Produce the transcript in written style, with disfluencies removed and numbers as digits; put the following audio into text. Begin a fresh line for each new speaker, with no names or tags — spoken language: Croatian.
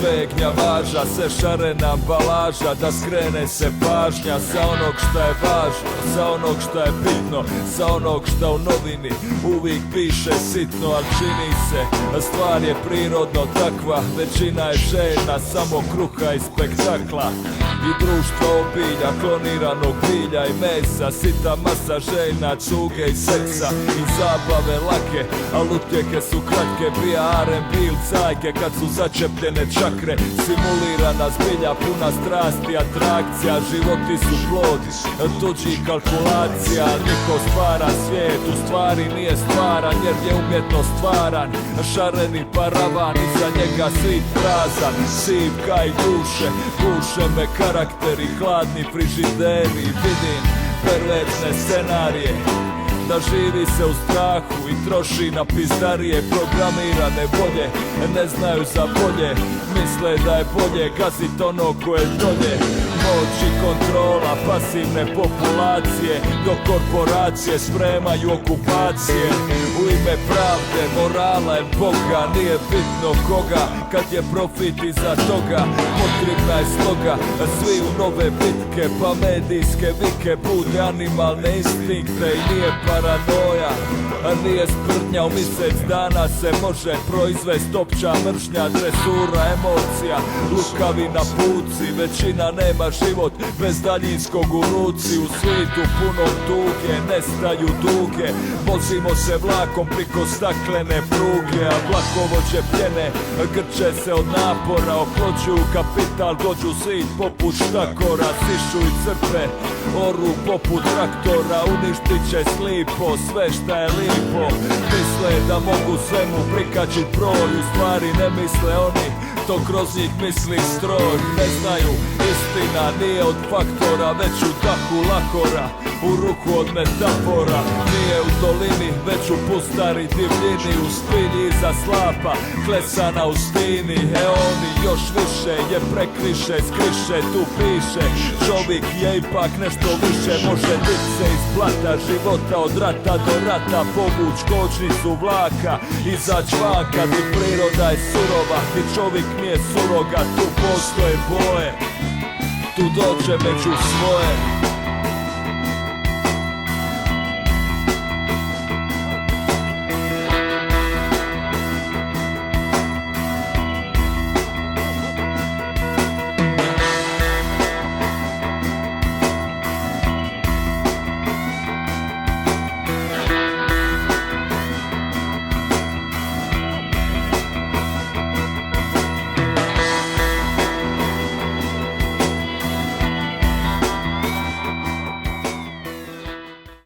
pegnja važa, sve šarena ambalaža, da skrene se pažnja sa onog šta je važno, sa onog šta je bitno, sa onog šta u novini uvijek piše sitno, al čini se, stvar je prirodno takva, većina je željna samo kruha i spektakla i društvo obilja, kloniranog bilja i mesa, sita masa željna, čuge i srca i zabave lake, al utjehe su kratke, bija R&B ili cajke kad su začepljene čakre, simulirana zbilja puna strasti, atrakcija, životi su plod tuđih kalkulacija, niko stvara svijet, u stvari nije stvaran jer je umjetno stvaran, šareni paravan, iza njega sit prazan, sivka i duše, guše me karakteri, hladni frižideri, vidim perverzne scenarije, da živi se u strahu i troši na pizdarije, programirane volje, ne znaju za bolje, misle da je bolje gazit ono koje je dolje. Moć i kontrola pasivne populacije, dok korporacije spremaju okupacije. U ime pravde, morala i Boga, nije bitno koga, kad je profit iza toga, potrebna je sloga, svi u nove bitke, pa medijske vike bude animalne instinkte i nije paranoja, nije sprdnja, u mjesec dana se može proizvest opća mržnja, dresura, emocija, lukavi na puci, većina nema život bez daljinskog u ruci, u svijetu punom tuge, nestaju duge, vozimo se vlakom priko staklene pruge, a vlakovođe pjene, grče se od napora, oplođuju kapital, dođu svijet poput štakora, sišu i crpe, oru poput traktora, uništit će slipo, sve šta je lipo, misle da mogu svemu prikačit broj, u stvari ne misle oni, to kroz njih misli stroj, ne znaju, istina nije od faktora, već u dahu lakora, u ruku od metafora, nije u dolini, već u pustari divljini, u spilji iza slapa, klesana u stini, oni još više je prekriše, skriše, tu piše, čovjek je ipak nešto više, može dit se iz blata, života od rata do rata, povuć kočnicu vlaka, izać vanka, ti priroda je surova, ti čovjek nije suroga, tu postoje boje, tu dođe među svoje.